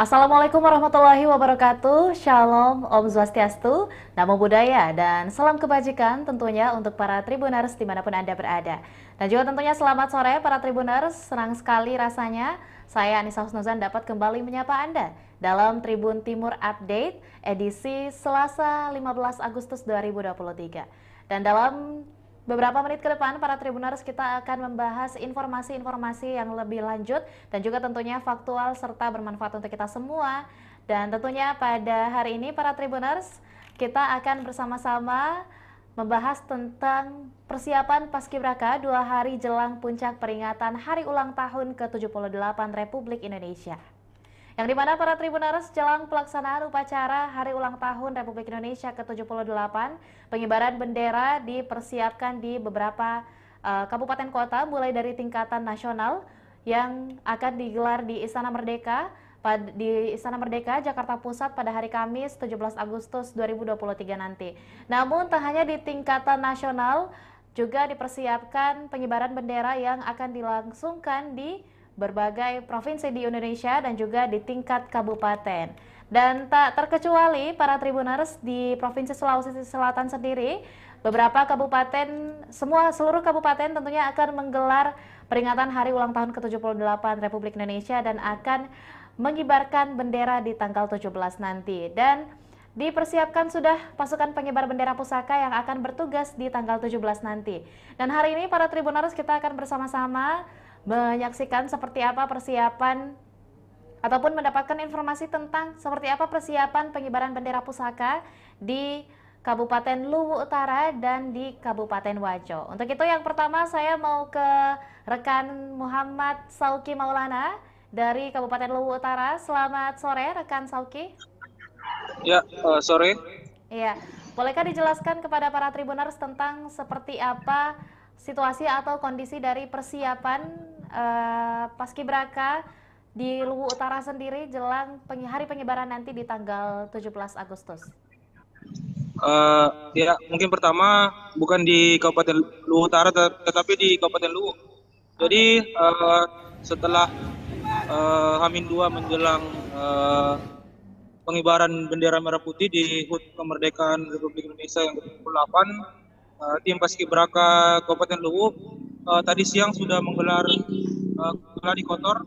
Assalamualaikum warahmatullahi wabarakatuh. Shalom, Om Swastiastu, Namo Buddhaya, dan salam kebajikan tentunya untuk para Tribuners dimanapun Anda berada. Dan juga tentunya selamat sore para Tribuners, senang sekali rasanya saya Anissa Husnuzan dapat kembali menyapa Anda dalam Tribun Timur Update edisi Selasa 15 Agustus 2023. Dan dalam beberapa menit ke depan, para Tribuners, kita akan membahas informasi-informasi yang lebih lanjut dan juga tentunya faktual serta bermanfaat untuk kita semua. Dan tentunya pada hari ini, para Tribuners, kita akan bersama-sama membahas tentang persiapan Paskibraka 2 hari jelang puncak peringatan Hari Ulang Tahun ke-78 Republik Indonesia. Yang dimana para Tribuners jelang pelaksanaan upacara Hari Ulang Tahun Republik Indonesia ke-78, pengibaran bendera dipersiapkan di beberapa kabupaten kota mulai dari tingkatan nasional yang akan digelar di Istana Merdeka, Jakarta Pusat pada hari Kamis 17 Agustus 2023 nanti. Namun tak hanya di tingkatan nasional, juga dipersiapkan pengibaran bendera yang akan dilangsungkan di berbagai provinsi di Indonesia dan juga di tingkat kabupaten. Dan tak terkecuali para Tribuners di Provinsi Sulawesi Selatan sendiri, beberapa kabupaten, seluruh kabupaten tentunya akan menggelar peringatan Hari Ulang Tahun ke-78 Republik Indonesia dan akan mengibarkan bendera di tanggal 17 nanti. Dan dipersiapkan sudah pasukan pengibar bendera pusaka yang akan bertugas di tanggal 17 nanti. Dan hari ini para Tribuners kita akan bersama-sama menyaksikan seperti apa persiapan ataupun mendapatkan informasi tentang seperti apa persiapan pengibaran bendera pusaka di Kabupaten Luwu Utara dan di Kabupaten Wajo. Untuk itu yang pertama saya mau ke rekan Muhammad Sauki Maulana dari Kabupaten Luwu Utara. Selamat sore rekan Sauki. Ya, sore. Iya, bolehkah dijelaskan kepada para Tribuners tentang seperti apa situasi atau kondisi dari persiapan Paskibraka di Luwu Utara sendiri jelang hari pengibaran nanti di tanggal 17 Agustus? Ya, mungkin pertama bukan di Kabupaten Luwu Utara, tetapi di Kabupaten Luwu. Jadi setelah H-2 menjelang pengibaran bendera merah putih di HUT Kemerdekaan Republik Indonesia yang ke-78, tim Paskibraka Kabupaten Luwu tadi siang sudah menggelar gladi kotor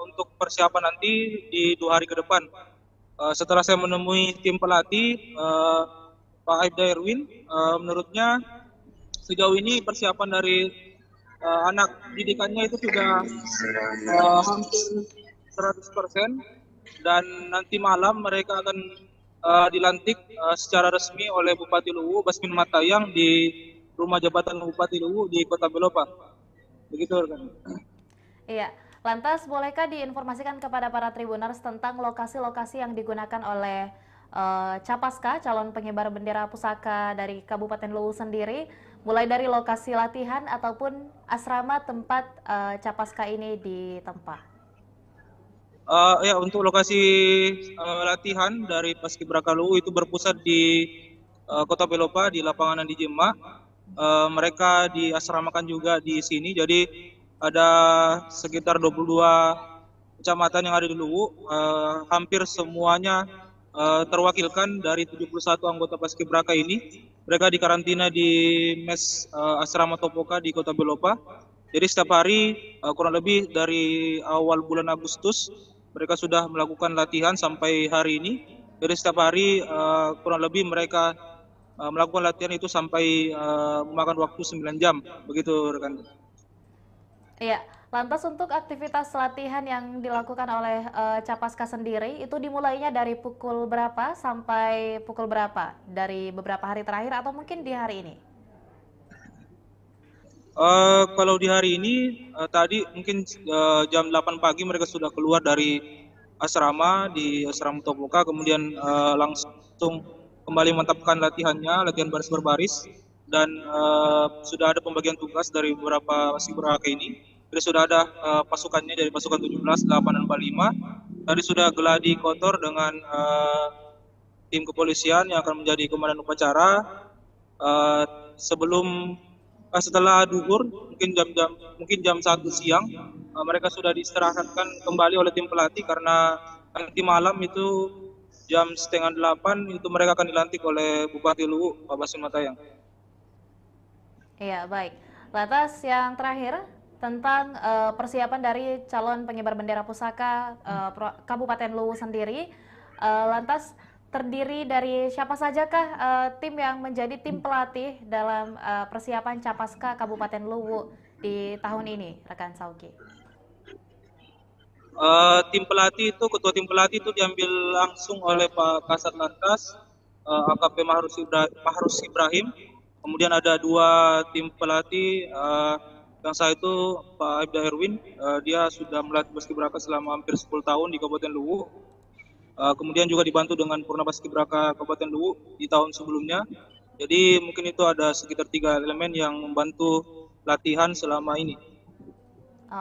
untuk persiapan nanti di 2 hari ke depan. Setelah saya menemui tim pelatih, Pak Aibda Erwin, menurutnya sejauh ini persiapan dari anak didikannya itu sudah hampir 100%, dan nanti malam mereka akan dilantik secara resmi oleh Bupati Luwu, Basmin Matayang, di Rumah Jabatan Bupati Luwu di Kota Belopa. Begitu kan? Iya, lantas bolehkah diinformasikan kepada para Tribuners tentang lokasi-lokasi yang digunakan oleh Capaska, calon pengibar bendera pusaka dari Kabupaten Luwu sendiri, mulai dari lokasi latihan ataupun asrama tempat Capaska ini ditempa? Ya, untuk lokasi latihan dari Paskibraka Luwu itu berpusat di Kota Belopa, di lapangan di Jema. Mereka diasramakan juga di sini. Jadi ada sekitar 22 kecamatan yang ada di Luwu. Hampir semuanya terwakilkan dari 71 anggota Paskibraka ini. Mereka dikarantina di mes asrama Topoka di Kota Belopa. Jadi setiap hari kurang lebih dari awal bulan Agustus mereka sudah melakukan latihan sampai hari ini. Jadi setiap hari kurang lebih mereka melakukan latihan itu sampai memakan waktu 9 jam. Begitu rekan. Iya, lantas untuk aktivitas latihan yang dilakukan oleh Capaska sendiri itu dimulainya dari pukul berapa sampai pukul berapa dari beberapa hari terakhir atau mungkin di hari ini? Kalau di hari ini tadi mungkin jam 8 pagi mereka sudah keluar dari asrama di asrama Topoka, kemudian langsung kembali mantapkan latihannya, latihan baris berbaris, dan sudah ada pembagian tugas dari beberapa paskibraka ini. Jadi sudah ada pasukannya dari pasukan 17, 8, dan 45. Tadi sudah geladi kotor dengan tim kepolisian yang akan menjadi komandan upacara. Sebelum setelah duhur, mungkin jam 1 siang, mereka sudah diistirahatkan kembali oleh tim pelatih karena nanti malam itu jam 7:30 itu mereka akan dilantik oleh Bupati Luwu, Pak Basim Matayang. Iya, baik. Lantas yang terakhir tentang persiapan dari calon pengibar bendera pusaka Kabupaten Luwu sendiri. Lantas terdiri dari siapa sajakah tim yang menjadi tim pelatih dalam persiapan Capaska Kabupaten Luwu di tahun ini, rekan Sauki? Tim pelatih itu, ketua tim pelatih itu diambil langsung oleh Pak Kasat Lantas, AKP Mahrus Ibrahim. Kemudian ada 2 tim pelatih, yang saya itu Pak Aibda Erwin, dia sudah melatih Paskibraka selama hampir 10 tahun di Kabupaten Luwu. Kemudian juga dibantu dengan Purna Paskibraka Kabupaten Luwu di tahun sebelumnya. Jadi mungkin itu ada sekitar 3 elemen yang membantu latihan selama ini.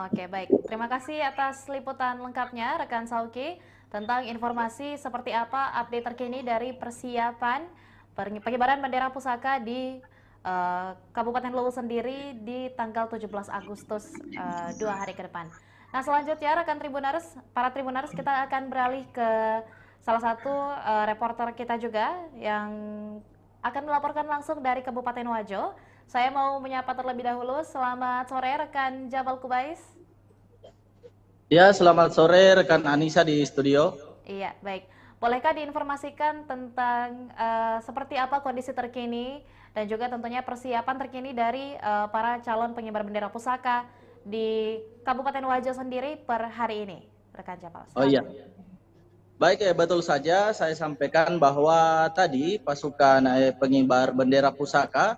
Oke, baik. Terima kasih atas liputan lengkapnya, rekan Sauki, tentang informasi seperti apa update terkini dari persiapan pengibaran bendera pusaka di Kabupaten Luwu sendiri di tanggal 17 Agustus 2 hari ke depan. Nah, selanjutnya rekan Tribuners, para Tribuners, kita akan beralih ke salah satu reporter kita juga yang akan melaporkan langsung dari Kabupaten Wajo. Saya mau menyapa terlebih dahulu. Selamat sore rekan Jabal Kubais. Ya, selamat sore rekan Anissa di studio. Iya, baik. Bolehkah diinformasikan tentang seperti apa kondisi terkini dan juga tentunya persiapan terkini dari para calon pengibar bendera pusaka di Kabupaten Wajo sendiri per hari ini, rekan Jabal? Oh iya. Baik, betul saja saya sampaikan bahwa tadi pasukan pengibar bendera pusaka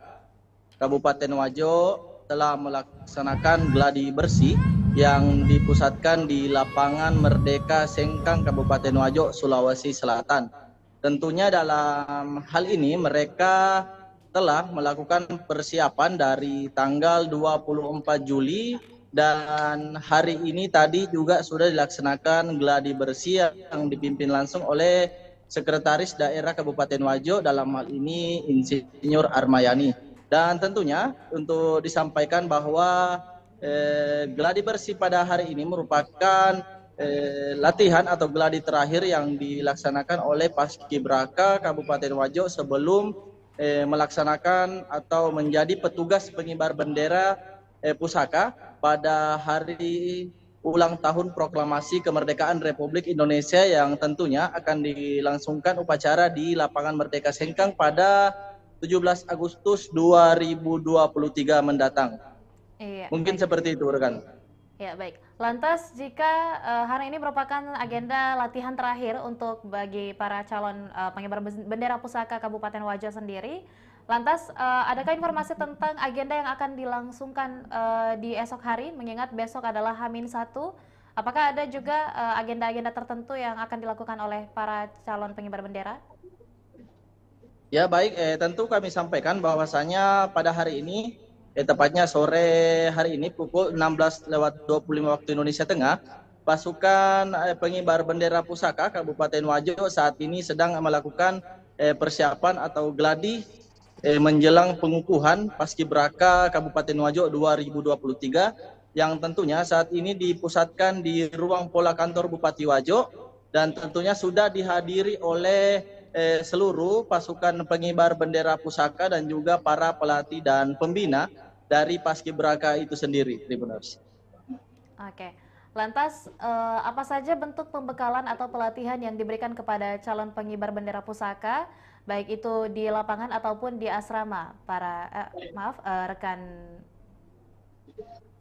Kabupaten Wajo telah melaksanakan gladi bersih yang dipusatkan di lapangan Merdeka Sengkang Kabupaten Wajo, Sulawesi Selatan. Tentunya dalam hal ini mereka telah melakukan persiapan dari tanggal 24 Juli dan hari ini tadi juga sudah dilaksanakan gladi bersih yang dipimpin langsung oleh Sekretaris Daerah Kabupaten Wajo, dalam hal ini Insinyur Armayani. Dan tentunya untuk disampaikan bahwa gladi bersih pada hari ini merupakan latihan atau gladi terakhir yang dilaksanakan oleh Paskibraka Kabupaten Wajo sebelum melaksanakan atau menjadi petugas pengibar bendera pusaka pada hari ulang tahun proklamasi kemerdekaan Republik Indonesia yang tentunya akan dilangsungkan upacara di lapangan Merdeka Sengkang pada 17 Agustus 2023 mendatang. Iya, mungkin baik. seperti itu rekan. Ya, baik. Lantas jika hari ini merupakan agenda latihan terakhir untuk bagi para calon pengibar bendera pusaka Kabupaten Wajo sendiri, lantas adakah informasi tentang agenda yang akan dilangsungkan di esok hari, mengingat besok adalah H-1? Apakah ada juga agenda-agenda tertentu yang akan dilakukan oleh para calon pengibar bendera? Ya baik, tentu kami sampaikan bahwasanya pada hari ini, tepatnya sore hari ini pukul 16:25 waktu Indonesia Tengah, pasukan pengibar bendera pusaka Kabupaten Wajo saat ini sedang melakukan persiapan atau gladi menjelang pengukuhan Paskibraka Kabupaten Wajo 2023 yang tentunya saat ini dipusatkan di ruang pola kantor Bupati Wajo dan tentunya sudah dihadiri oleh seluruh pasukan pengibar bendera pusaka dan juga para pelatih dan pembina dari Paskibraka itu sendiri, Tribuners. Oke. Lantas apa saja bentuk pembekalan atau pelatihan yang diberikan kepada calon pengibar bendera pusaka, baik itu di lapangan ataupun di asrama para rekan?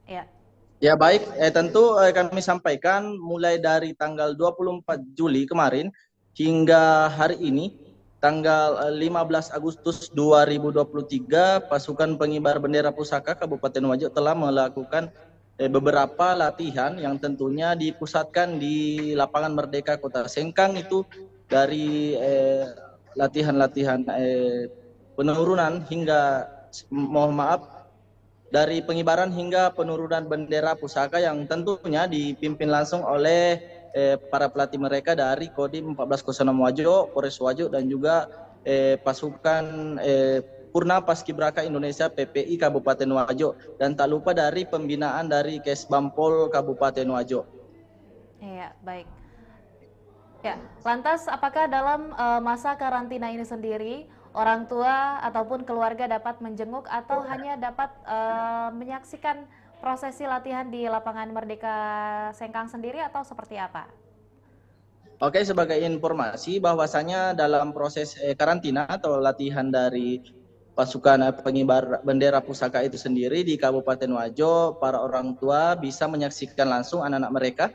Ya. Ya baik, tentu kami sampaikan mulai dari tanggal 24 Juli kemarin hingga hari ini tanggal 15 Agustus 2023 pasukan pengibar bendera pusaka Kabupaten Wajo telah melakukan beberapa latihan yang tentunya dipusatkan di lapangan Merdeka Kota Sengkang, itu dari latihan-latihan penurunan hingga dari pengibaran hingga penurunan bendera pusaka yang tentunya dipimpin langsung oleh para pelatih mereka dari Kodim 1406 Wajo, Polres Wajo, dan juga pasukan Purna Paskibraka Indonesia PPI Kabupaten Wajo, dan tak lupa dari pembinaan dari Kesbampol Kabupaten Wajo. Iya, baik. Ya, lantas apakah dalam masa karantina ini sendiri orang tua ataupun keluarga dapat menjenguk atau hanya dapat menyaksikan prosesi latihan di lapangan Merdeka Sengkang sendiri atau seperti apa? Oke, sebagai informasi bahwasanya dalam proses karantina atau latihan dari pasukan pengibar bendera pusaka itu sendiri di Kabupaten Wajo, para orang tua bisa menyaksikan langsung anak-anak mereka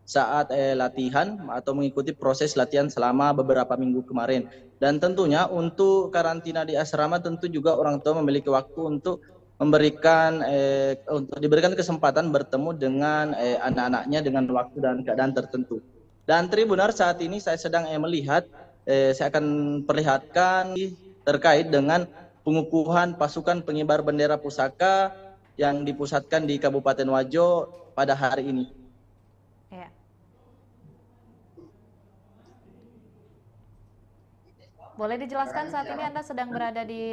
saat latihan atau mengikuti proses latihan selama beberapa minggu kemarin. Dan tentunya untuk karantina di asrama tentu juga orang tua memiliki waktu untuk diberikan kesempatan bertemu dengan anak-anaknya dengan waktu dan keadaan tertentu. Dan Tribunar, saat ini saya sedang melihat, saya akan perlihatkan terkait dengan pengukuhan pasukan pengibar bendera pusaka yang dipusatkan di Kabupaten Wajo pada hari ini. Ya. Boleh dijelaskan saat ini Anda sedang berada di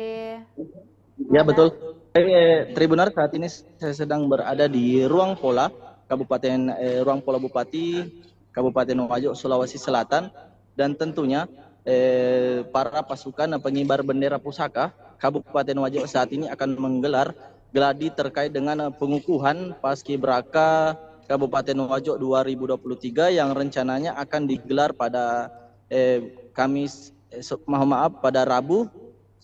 Ya, betul. Tribunar, saat ini saya sedang berada di Ruang Pola Ruang Pola Bupati Kabupaten Wajo, Sulawesi Selatan, dan tentunya para pasukan pengibar bendera pusaka Kabupaten Wajo saat ini akan menggelar gladi terkait dengan pengukuhan Paskibraka Kabupaten Wajo 2023 yang rencananya akan digelar pada pada Rabu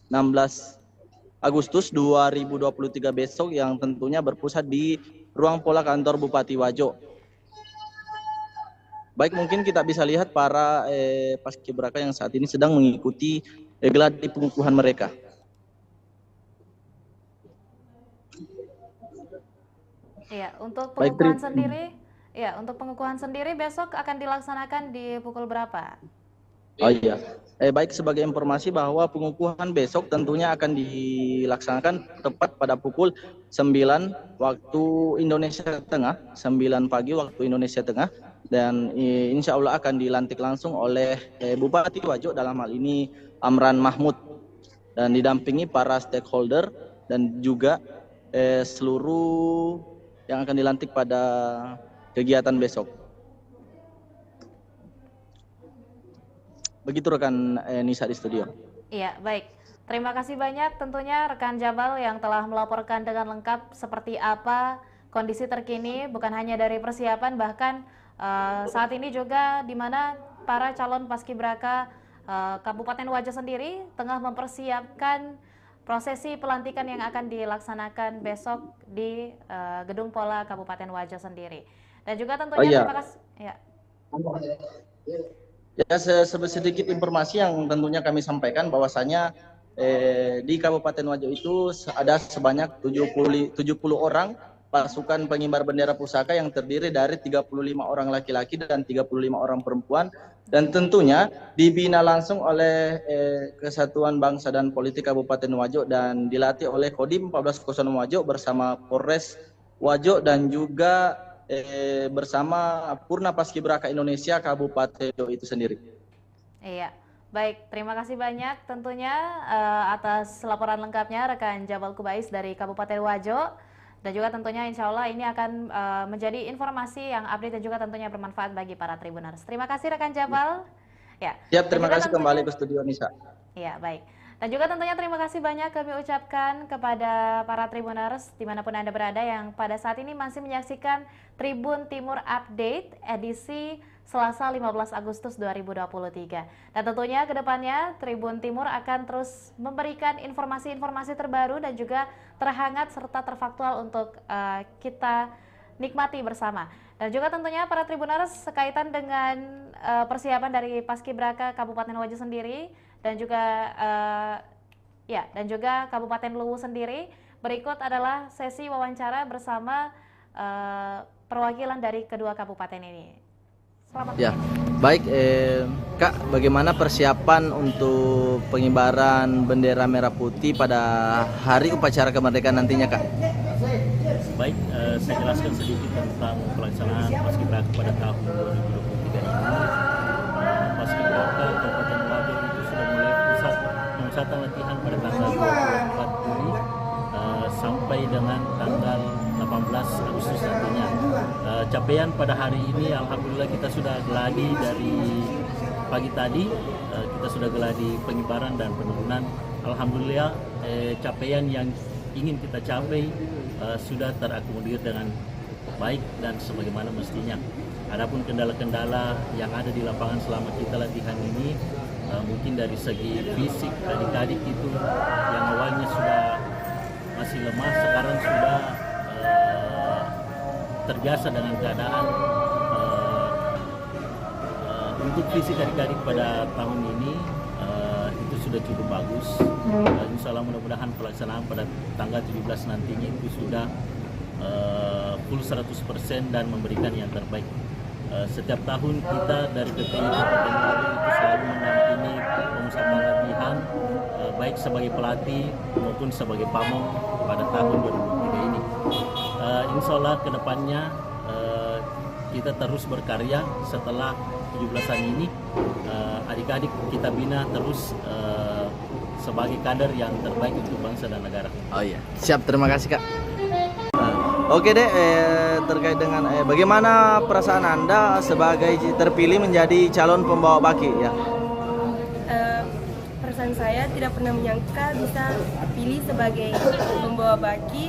16 Agustus 2023 besok, yang tentunya berpusat di Ruang Pola Kantor Bupati Wajo. Baik, mungkin kita bisa lihat para paskibraka yang saat ini sedang mengikuti gladi pengukuhan mereka. Iya, untuk pengukuhan sendiri besok akan dilaksanakan di pukul berapa? Oh iya, baik, sebagai informasi bahwa pengukuhan besok tentunya akan dilaksanakan tepat pada pukul 9 waktu Indonesia Tengah, 9 pagi waktu Indonesia Tengah, dan insya Allah akan dilantik langsung oleh Bupati Wajo, dalam hal ini Amran Mahmud, dan didampingi para stakeholder dan juga seluruh yang akan dilantik pada kegiatan besok. Begitu rekan Nisa di studio. Iya, baik. Terima kasih banyak tentunya rekan Jabal yang telah melaporkan dengan lengkap seperti apa kondisi terkini, bukan hanya dari persiapan, bahkan saat ini juga di mana para calon paskibraka Kabupaten Wajo sendiri tengah mempersiapkan prosesi pelantikan yang akan dilaksanakan besok di Gedung Pola Kabupaten Wajo sendiri. Dan juga tentunya terima kasih. Ya. Ya, sedikit informasi yang tentunya kami sampaikan bahwasanya di Kabupaten Wajo itu ada sebanyak 70 orang pasukan pengibar bendera pusaka yang terdiri dari 35 orang laki-laki dan 35 orang perempuan, dan tentunya dibina langsung oleh Kesatuan Bangsa dan Politik Kabupaten Wajo dan dilatih oleh Kodim 1401 Wajo bersama Polres Wajo dan juga bersama Purna Paskibraka Indonesia Kabupaten itu sendiri. Iya, baik, terima kasih banyak tentunya atas laporan lengkapnya rekan Jabal Kubais dari Kabupaten Wajo, dan juga tentunya insya Allah ini akan menjadi informasi yang update dan juga tentunya bermanfaat bagi para Tribuners. Terima kasih rekan Jabal. Ya. Siap, terima kasih kembali ke studio Nisa. Iya, baik. Dan juga tentunya terima kasih banyak kami ucapkan kepada para Tribuners dimanapun Anda berada yang pada saat ini masih menyaksikan Tribun Timur Update edisi Selasa 15 Agustus 2023. Dan tentunya ke depannya Tribun Timur akan terus memberikan informasi-informasi terbaru dan juga terhangat serta terfaktual untuk kita nikmati bersama. Dan juga tentunya para Tribuners sekaitan dengan persiapan dari Paskibraka Kabupaten Wajo sendiri dan juga Kabupaten Luwu sendiri. Berikut adalah sesi wawancara bersama perwakilan dari kedua kabupaten ini. Selamat ya. Baik, Kak, bagaimana persiapan untuk pengibaran bendera merah putih pada hari upacara kemerdekaan nantinya, Kak? Baik, saya jelaskan sedikit tentang pelaksanaan Paskibraka pada tahun 2023 ini. Paskibraka Kabupaten Wajo itu sudah mulai pemusatan latihan pada tanggal 24 Juli sampai dengan tanggal 18 Agustus nantinya. Capaian pada hari ini alhamdulillah kita sudah gladi dari pagi tadi kita sudah geladi pengibaran dan penurunan. Alhamdulillah capaian yang ingin kita capai sudah terakomodir dengan baik dan sebagaimana mestinya. Adapun kendala-kendala yang ada di lapangan selama kita latihan ini, mungkin dari segi fisik adik-adik itu yang awalnya sudah masih lemah, sekarang sudah terbiasa dengan keadaan. Untuk fisik adik-adik pada tahun ini itu sudah cukup bagus. Insya Allah mudah-mudahan pelaksanaan pada tanggal 17 nantinya itu sudah full 100% dan memberikan yang terbaik. Setiap tahun kita dari PPI Kabupaten Wajo itu selalu mendampingi pemusatan latihan baik sebagai pelatih maupun sebagai pamong pada tahun 2023 ini. Insya Allah kedepannya kita terus berkarya setelah 17-an ini, adik-adik kita bina terus sebagai kader yang terbaik untuk bangsa dan negara. Oh iya, siap, terima kasih Kak. Oke deh, terkait dengan bagaimana perasaan Anda sebagai terpilih menjadi calon pembawa baki ya? Perasaan saya tidak pernah menyangka bisa dipilih sebagai pembawa baki.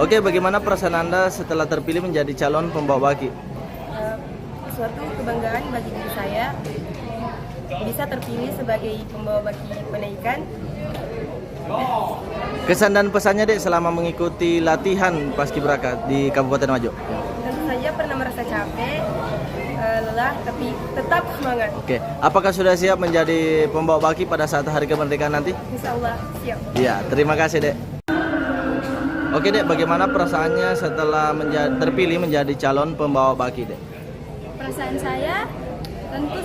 Oke, bagaimana perasaan Anda setelah terpilih menjadi calon pembawa baki? Suatu kebanggaan bagi diri saya bisa terpilih sebagai pembawa baki penaikan. Kesan dan pesannya dek selama mengikuti latihan Paskibraka di Kabupaten Wajo? Tentu saja pernah merasa capek, lelah, tapi tetap semangat. Oke, apakah sudah siap menjadi pembawa baki pada saat hari kemerdekaan nanti? Insya Allah siap. Iya, terima kasih dek. Oke dek, bagaimana perasaannya setelah terpilih menjadi calon pembawa baki dek? Perasaan saya tentu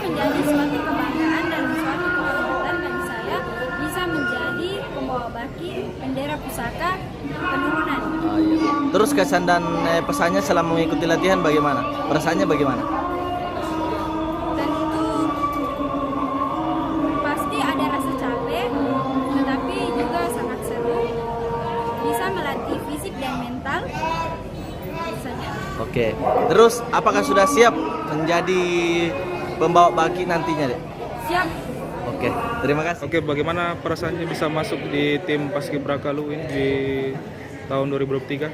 menjadi suatu kebanggaan dan suatu kehormatan bagi saya bisa menjadi pembawa baki bendera pusaka penurunan. Oh, iya. Terus kesan dan pesannya selama mengikuti latihan bagaimana? Perasaannya bagaimana? Tentu pasti ada rasa capek, tetapi juga sangat seru. Bisa melatih fisik dan mental. Saja. Oke, terus apakah sudah siap menjadi pembawa baki nantinya dek? Siap. Oke, terima kasih. Oke, bagaimana perasaannya bisa masuk di tim Paskibraka LU ini di tahun 2023?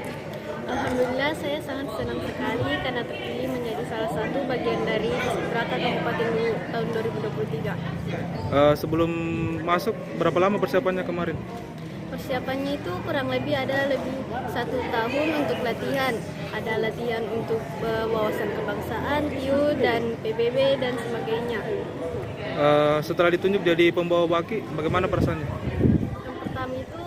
Alhamdulillah saya sangat senang sekali karena terpilih menjadi salah satu bagian dari Paskibraka Kabupaten Luwu tahun 2023. Sebelum masuk, berapa lama persiapannya kemarin? Persiapannya itu kurang lebih ada 1 tahun untuk latihan. Ada latihan untuk wawasan kebangsaan, TIU, dan PBB, dan sebagainya. Setelah ditunjuk jadi pembawa baki, bagaimana perasaannya? Yang pertama itu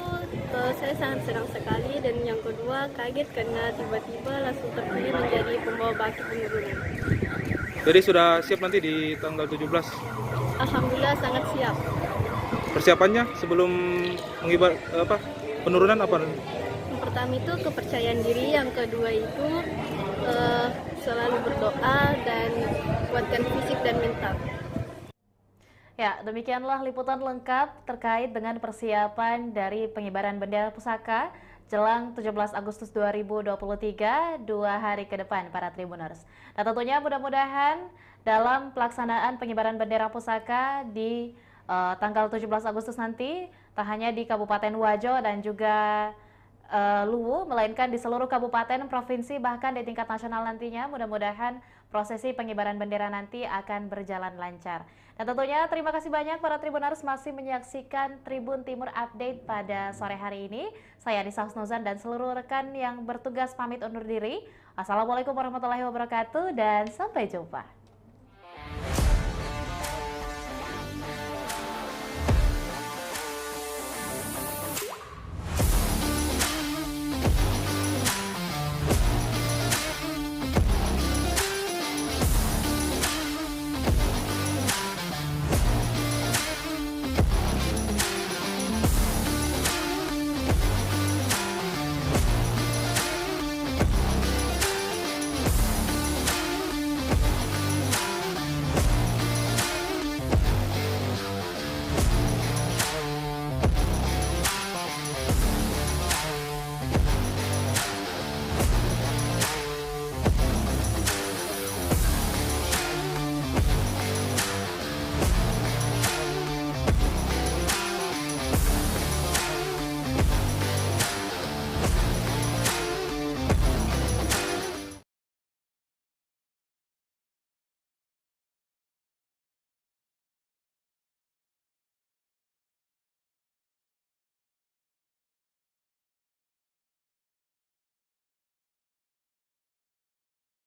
saya sangat senang sekali, dan yang kedua kaget karena tiba-tiba langsung terpilih menjadi pembawa baki penurunan. Jadi sudah siap nanti di tanggal 17? Alhamdulillah sangat siap. Persiapannya sebelum penurunan apa? Yang pertama itu kepercayaan diri, yang kedua itu selalu berdoa dan kuatkan fisik dan mental. Ya, demikianlah liputan lengkap terkait dengan persiapan dari pengibaran bendera pusaka jelang 17 Agustus 2023, 2 hari ke depan para Tribuners. Dan tentunya mudah-mudahan dalam pelaksanaan pengibaran bendera pusaka di tanggal 17 Agustus nanti, tak hanya di Kabupaten Wajo dan juga Luwu, melainkan di seluruh kabupaten, provinsi, bahkan di tingkat nasional nantinya, mudah-mudahan prosesi pengibaran bendera nanti akan berjalan lancar. Dan tentunya terima kasih banyak para Tribuners masih menyaksikan Tribun Timur Update pada sore hari ini. Saya Anissa Husnuzan dan seluruh rekan yang bertugas pamit undur diri. Assalamualaikum warahmatullahi wabarakatuh dan sampai jumpa.